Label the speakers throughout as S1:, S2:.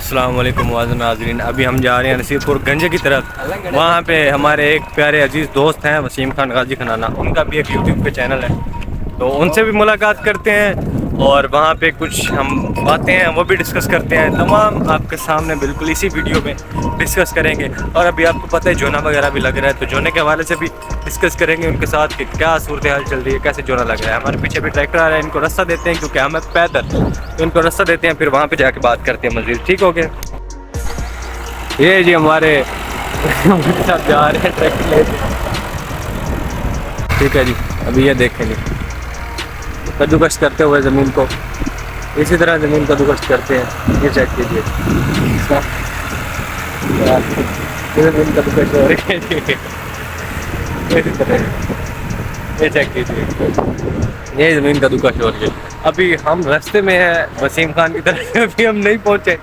S1: अस्सलाम वालेकुम वाज़िन नाज़रीन। अभी हम जा रहे हैं नसीरपुर गंजे की तरफ। वहाँ पे हमारे एक प्यारे अजीज़ दोस्त हैं वसीम खान गाजी खनाना, उनका भी एक यूट्यूब पे चैनल है, तो उनसे भी मुलाकात करते हैं और वहाँ पे कुछ हम बातें हैं वो भी डिस्कस करते हैं। तमाम आपके सामने बिल्कुल इसी वीडियो में डिस्कस करेंगे। और अभी आपको पता है जोना वगैरह भी लग रहा है, तो जोने के हवाले से भी डिस्कस करेंगे उनके साथ कि क्या सूरत हाल चल रही है, कैसे जोना लग रहा है। हमारे पीछे भी ट्रैक्टर आ रहा है, इनको रास्ता देते हैं क्योंकि हमें पैदल, तो इनको रास्ता देते हैं, फिर वहाँ पे जाके बात करते हैं मज़ीद। ठीक हो गया? ये जी हमारे साथ जा रहे हैं ट्रैक्टर लेके। ठीक है जी, अभी ये देखेंगे कद्दूकश करते हुए ज़मीन को, इसी तरह ज़मीन कद्दूकश करते हैं। ये चेक कीजिए, ज़मीन कद्दूकश हो रही है जी, इसी तरह ये चेक कीजिए, ये ज़मीन कद्दूकश हो रही है। अभी हम रास्ते में हैं वसीम खान की तरफ से, अभी हम नहीं पहुँचे,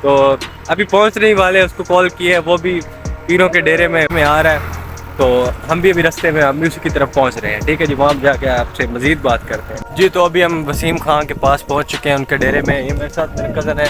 S1: तो अभी पहुँचने ही वाले हैं। उसको कॉल किए है, वो भी पीरों के डेरे में आ रहा है, तो हम भी अभी रास्ते में, हम भी उसी की तरफ पहुंच रहे हैं। ठीक है जी, वहाँ जाके आपसे मज़ीद बात करते हैं जी। तो अभी हम वसीम खान के पास पहुंच चुके हैं, उनके डेरे में। ये मेरे साथ मेरे कज़न है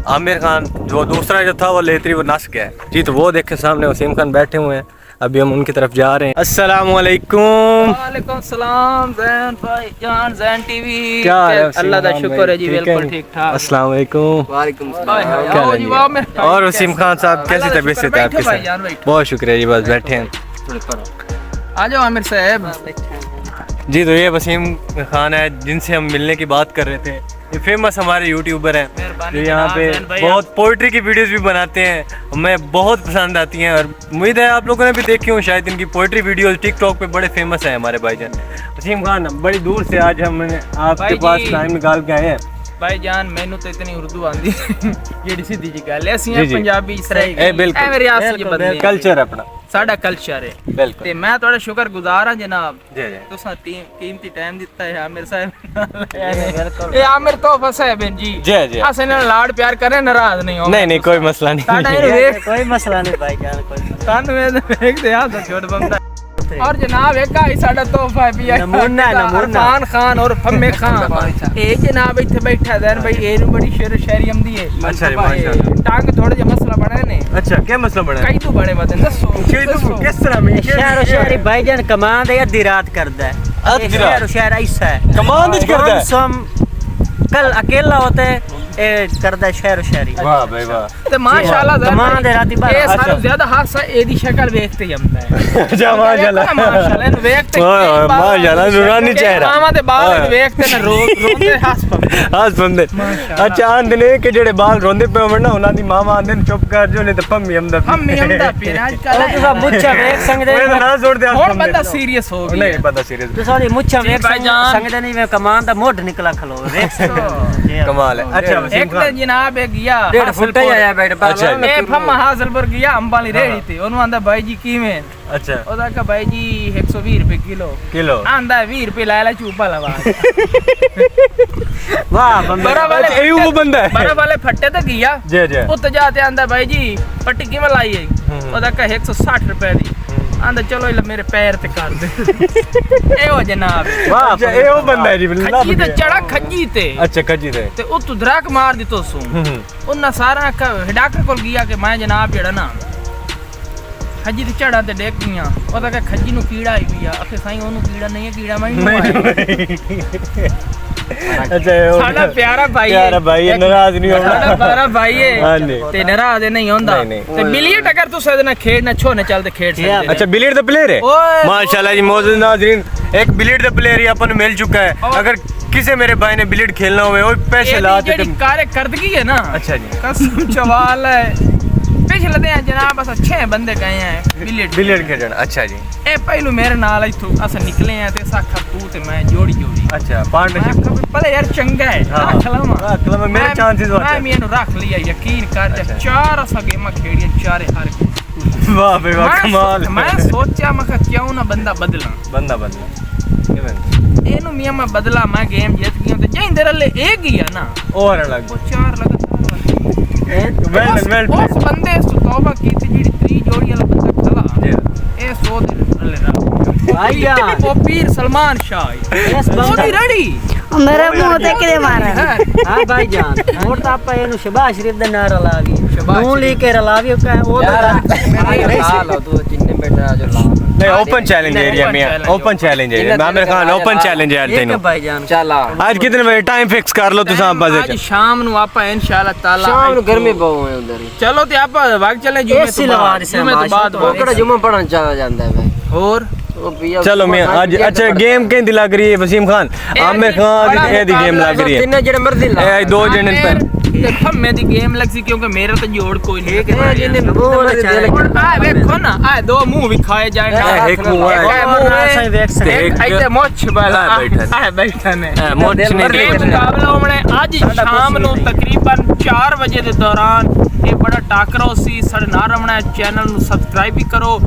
S1: आमिर खान, जो दूसरा जो था वो लेतरी वो नस गया है जी। तो वो देखे सामने वसीम खान बैठे हुए हैं, अभी हम उनकी तरफ जा रहे हैं। अस्सलाम वालेकुम।
S2: वालेकुम सलाम ज़ैन भाई जान, ज़ैन टीवी।
S1: क्या हाल है?
S2: अल्लाह का शुक्र है जी, बिल्कुल ठीक ठाक।
S1: अस्सलाम वालेकुम।
S2: वालेकुम
S1: सलाम। और वसीम खान साहब कैसी तबीयत से थे आपके साथ? बहुत शुक्रिया जी, बस बैठे हैं।
S2: आ जाओ आमिर साहब
S1: जी। तो ये वसीम खान है जिनसे हम मिलने की बात कर रहे थे। ये फेमस हमारे यूट्यूबर हैं जो यहाँ पे बहुत पोइट्री की वीडियोस भी बनाते हैं, हमें बहुत पसंद आती हैं और उम्मीद है आप लोगों ने भी देखी हो शायद। इनकी पोइट्री वीडियोस टिकटॉक पे बड़े फेमस हैं हमारे भाईजान वसीम खान। बड़ी दूर से आज हमने आपके पास टाइम निकाल के आए हैं।
S2: भाई जान मैनू तो इतनी उर्दू आंदी जेडी सीधी जी गल है, ਅਸੀਂ ਪੰਜਾਬੀ ਸਰਾਈ
S1: ए बिल्कुल
S2: ਐਵੇਂ ਰਿਆਸਤ ਚ ਬੰਦੇ
S1: कल्चर अपना,
S2: ਸਾਡਾ ਕਲਚਰ ਹੈ
S1: बिल्कुल।
S2: ਤੇ ਮੈਂ ਤੁਹਾਡਾ ਸ਼ੁਕਰਗੁਜ਼ਾਰ ਹਾਂ ਜਨਾਬ,
S1: जी जी।
S2: ਤੁਸੀਂ ਕੀਮਤੀ ਟਾਈਮ ਦਿੱਤਾ ਹੈ ਆਮਿਰ ਸਾਹਿਬ। ਇਹ ਆਮਿਰ ਤੋਹਫਾ ਸਾਹਿਬ ਹੈ ਜੀ।
S1: जी जी।
S2: ਅਸੀਂ ਨਾਲ ਲਾਡ ਪਿਆਰ ਕਰੇ, ਨਾਰਾਜ਼ ਨਹੀਂ ਹੋ।
S1: नहीं नहीं कोई मसला नहीं।
S2: ਸਾਡਾ ਇਹਨੂੰ ਵੇਖ
S3: कोई मसला नहीं भाई जान, कोई
S2: ਸਾਨੂੰ ਇਹ ਵੇਖਦੇ ਆ ਤਾਂ ਛੋਟ ਬੰਦਾ। और जनाब एक ही साडा तोहफा है भी
S3: नमूना
S2: अरफान खान और फम्मे खान। ए जनाब इत्थे बैठा दैन भाई, ए नु बड़ी शेर शायरी आंदी है।
S1: अच्छा जी, माशाल्लाह।
S2: टांग थोड़ा जिहा मसला बने ने।
S1: अच्छा क्या मसला बना?
S2: कई तो बड़े मत दसो
S1: किस तरह में
S3: शहर शायरी भाई जान कमांड है, अद्धी रात करदा है।
S1: अद्धी रात?
S3: शहर शायर ऐसा है,
S1: कमांड करदा है।
S3: हम कल अकेला होते ए करदा शहर शायरी।
S1: वाह भाई वाह।
S2: ते माशाल्लाह
S3: कमांड है राती बार।
S2: ए सारा ज्यादा हासा एदी शक्ल देखते ही आंदा है।
S1: अच्छा माशाल्लाह
S2: माशाल्लाह नु देखते
S1: माशाल्लाह नूरानी चेहरा।
S2: मामा दे बाल देखते न रोंदे हंस
S1: पंदे। अच्छा आंदे ने कि जेड़े बाल रोंदे पे होण ना उनां दी मामा आंदे ने चुप कर जो नहीं ते फम्मी आंदा
S2: पी आजकल
S3: तुसा मुच्छा देख संगदे
S1: ओए ना छोड़ दे।
S2: और बंदा सीरियस हो गया।
S1: नहीं बंदा सीरियस।
S3: तो सॉरी मुच्छा देख
S2: भाईजान।
S3: संगदे नहीं में कमांड दा मोढ निकला खलो देख
S1: कमाल है। अच्छा
S2: एक दिन जनाब एक गया
S3: 1.5 फुट ही आया बैठ
S1: अच्छा।
S2: ए फम हासिलपुर गया अंबाली रेड़ी थी, ओनु आंदा भाई जी किवें?
S1: अच्छा
S2: ओदा का भाई जी 120 रुपए किलो आंदा 20 रुपए लायला चूपा लवा।
S3: वाह बंदा
S2: बड़ा वाले
S1: ए वो बंदा है
S2: बड़ा वाले फट्टे ते गया
S1: जी जी।
S2: उत जाते आंदा भाई जी पट्टी किवें लाई है? ओदा का 160 रुपए दी। आंदा चलो इला मेरे पैर ते कर दे। ए ओ जनाब
S1: वाह। अच्छा ए वो बंदा है जी बिल्कुल।
S2: खज्जी ते चढ़ा खज्जी ते।
S1: अच्छा खज्जी ते
S2: ते उत धड़क मार दी तो सू उन्ना सारा डॉक्टर कोल गया कि मैं जनाब जेड़ा ना खज्जी ते चढ़ा ते डेक गया। ओदा का खज्जी नु कीड़ा आई गया। आखे साईं ओनु कीड़ा नहीं है, कीड़ा मैं
S1: अच्छा
S2: साडा प्यारा भाई है,
S1: प्यारा भाई है, नाराज नहीं होना।
S2: साडा प्यारा भाई है
S1: हां जी।
S2: ते नाराज नहीं होंदा। ते बिलियट अगर तू सदे ना खेड़ना छोने चलते खेड़ सकते।
S1: अच्छा बिलियर्ड द प्लेयर है माशाल्लाह जी। मौजूद नाज़रीन एक बिलियर्ड द प्लेयर ही अपन मिल चुका है। अगर किसी मेरे भाई ने बिलियर्ड खेलना हुए और पैसे ला के
S2: कार्यकर्दगी है ना।
S1: अच्छा जी
S2: कसम चवाल है पिछले दिन जनाब अस 6 बंदे गए हैं
S1: बिलियर्ड खेलना। अच्छा जी।
S2: ए पहलू मेरे नाल इथों अस निकले हैं ते साखा तू ते मैं जोड़ी।
S1: अच्छा पार्टनरशिप
S2: पता यार चंगा है रख लवा
S1: मेरे चांसेस
S2: मैं मेनू रख लिया यकीन कर।
S1: अच्छा।
S2: 4 अस गेमां खेड़ियां, 4 हार गए।
S1: वाह भाई वाह कमाल।
S2: मैं सोचा मैं क्यों ना बंदा बदला एनु मियां मैं बदला। मैं गेम जीत गया ते जेंदे रले ए गया ना
S1: और अलग
S2: वो 4 लगातार
S1: वेल
S2: उस बंदे से तौबा की थी जेडी 3 जोड़ी वाला बंदा खड़ा ए 100 दे रले
S3: भाई यार
S2: वो पीर सलमान शाह
S3: यस बंदा
S2: रेडी
S4: میرے منہ تے کدے مارا
S3: ہاں بھائی جان ووٹ تو آپ اینو شہباز شریف دا نعرہ لا گئی نون لیگ کے لا بھی وہ
S1: نہیں اوپن چیلنج ایریا میں open challenge area Aamir Khan open challenge ہے تینوں
S3: بھائی جان
S2: چلا
S1: آج کتنے بجے ٹائم فکس کر لو تساں بازے
S2: آج شام نو آپ انشاءاللہ تعالی
S5: شام نو گرمی بہو ہے ادھر
S2: چلو تے آپ وقت چلے جمعے تو بعد
S5: وہ کڑا جمعہ پڑھن چلا جاندا ہے بھائی
S2: اور
S1: چلو میں آج اچھا گیم کہیں لگ رہی ہے وسیم خان عامر خان دی گیم لگ رہی ہے
S5: تین جڑے مرضی لا
S1: اے دو جنے پر
S2: میں دی گیم لگ سی کیونکہ میرا تو جوڑ کوئی نہیں
S3: دیکھو
S2: نا آ دو منہ وکھائے جائیں
S1: ایک منہ ہے
S2: ایتے موچ بالا آ بیٹھنے
S1: موچ
S2: نہیں مقابلہ ہونے آج شام نو تقریباً 4 بجے دے دوران یہ بڑا ٹاکرا سی ساڈے نال رہنا چینل نو سبسکرائب بھی کرو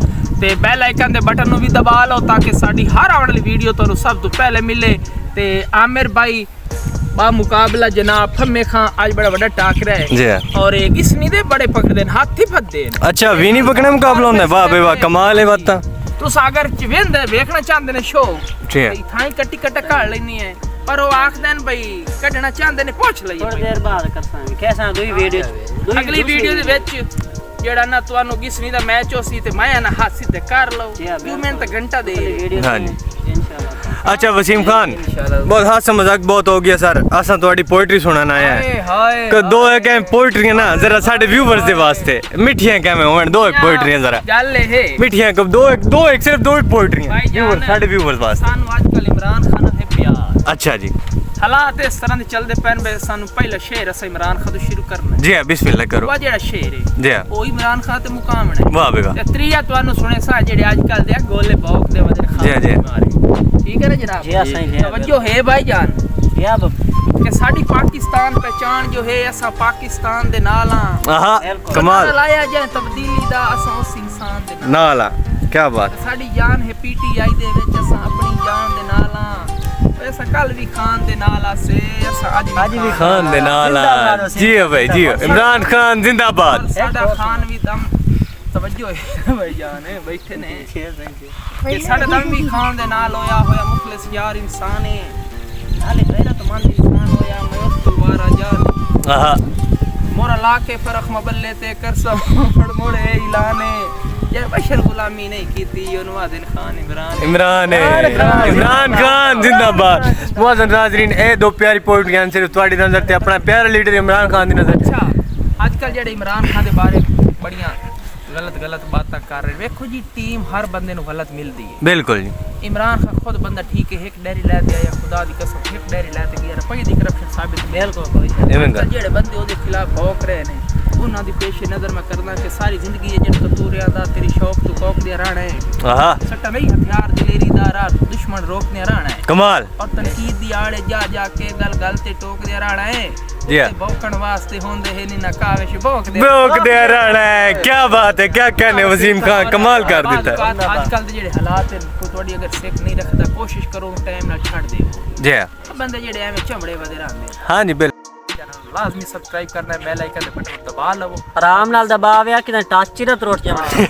S2: تے بیل آئیکن دے بٹن نو بھی دبا لو تاکہ ساڈی ہر آنے والی ویڈیو تانوں سب تو پہلے ملے تے عامر بھائی با مقابلہ جناب فمے خان آج بڑا بڑا ٹاکرا ہے
S1: جی
S2: اور ایک اس نہیں دے بڑے پکڑ دین ہاتھی پھد دین
S1: اچھا وینی پکڑنے مقابلہ ہوندا ہے واہ بے واہ کمال ہے بات تا
S2: تس اگر ویندے ویکھنا چاہندے نے شو
S1: ٹھیک ہے
S2: تھائی کٹی کٹا کھا لینی ہے پر وہ آکھ دین بھائی کڈنا چاہندے نے پوچھ لئیے
S3: تھوڑی دیر بعد کرساں کیسا دوئی ویڈیو
S2: اگلی ویڈیو دے وچ جڑا نا تانوں کس نہیں دا میچ ہو سی تے میں نا ہاتھ سیدھے کر لو 2 منٹ گھنٹہ دے
S1: ہاں جی اچھا وسیم خان بہت ہاسا مذاق بہت ہو گیا سر اساں تہاڈی پوئٹری سنانا آیا ہے کہ دو ایک پوئٹری نا ذرا ساڈے ویورز دے واسطے میٹھیاں کیویں ہون دو ایک پوئٹری ذرا
S2: گل ہے
S1: میٹھیاں کب دو ایک صرف دو پوئٹری ویور ساڈے ویورز واسطے
S2: سانو آج کل عمران خان ہے پیار
S1: اچھا جی
S2: حالات اس طرح دے چلدے پین بے سانو پہلا شعر اس عمران خان تو شروع کرنا
S1: جی ہاں بسم اللہ کرو
S2: وہ جڑا شعر ہے
S1: جی ہاں
S2: او عمران خان تے مقام ہے
S1: واہ بے واہ
S2: تے تریا تانوں سنے سا جڑے اج کل دے گولے بوک دے وجہ خان
S1: جی
S2: مارے ٹھیک ہے نا جناب
S3: جی صحیح ہے
S2: توجہ ہے بھائی جان
S3: کیا
S2: کہ ساڈی پاکستان پہچان جو ہے اسا پاکستان دے نال ہاں
S1: آہا کمال
S2: لایا جائے تبدیلی دا اسا اس انسان دے نال
S1: نالا کیا بات
S2: ساڈی جان ہے پی ٹی آئی دے وچ اسا اپنی جان دے نال ہاں ایسا کل بھی خان دے نال سے ایسا اج بھی
S1: خان دے نالا جی بھائی جی عمران خان زندہ باد
S2: ساڈا خان بھی دم توجہ ہے بھائی جان بیٹھے نے کہ ساڈا دم بھی خان دے نال ہویا مخلص یار انسان ہے نالے غیرت مند انسان ہویا میں اس دوبارہ جان
S1: آہا
S2: مورا لا کے فرق مبلے تے کرسا موڑے اعلان یہ بشر غلامی نہیں کیتی نوازن خان
S1: عمران عمران خان زندہ باد معزز ناظرین اے دو پیاری پوئٹریاں صرف تواڈی نظر تے اپنا پیارا لیڈر عمران خان دی نظر
S2: اچھا آج کل جڑے عمران خان دے بارے بڑیاں غلط باتاں کر رہے ویکھو جی ٹیم ہر بندے نو غلط ملدی ہے
S1: بالکل جی
S2: عمران خان خود بندہ ٹھیک ہے ایک ڈیری لے تے آیا خدا دی قسم ایک ڈیری لے تے گیا روپے دی کرپشن ثابت بالکل کوئی جڑے بندے اودے خلاف بھوک رہے نے انہاں دی پیش نظر میں کرنا کہ ساری زندگی یہ جن کتوریاں دا تیری شوق تو کوک دے رہنا ہے
S1: آہا
S2: سٹا نہیں ہتھیار دلیری دا راہ دشمن روکنے رہنا ہے
S1: کمال
S2: اور تنقید دی آڑے جا کے گل تے ٹوک دے رہنا ہے
S1: جی
S2: بوکن واسطے ہوندے ہے نہیں نکاوش بوک
S1: دے رہنا ہے کیا بات ہے کیا کہنے وسیم خان کمال کر دیتا ہے
S2: آج کل دے جڑے حالات ہیں کوئی تھوڑی اگر سیک نہیں رکھدا کوشش کرو ٹائم نال چھڈ دیو
S1: جی
S2: بندے جڑے ایویں چمڑے ودے رہندے
S1: ہاں جی بالکل
S2: لازمی سبسکرائب کرنا ہے بیل آئیکن تے بٹن دبا لو
S3: آرام نال دباویا کہ ٹچ نہ تروٹ جاوے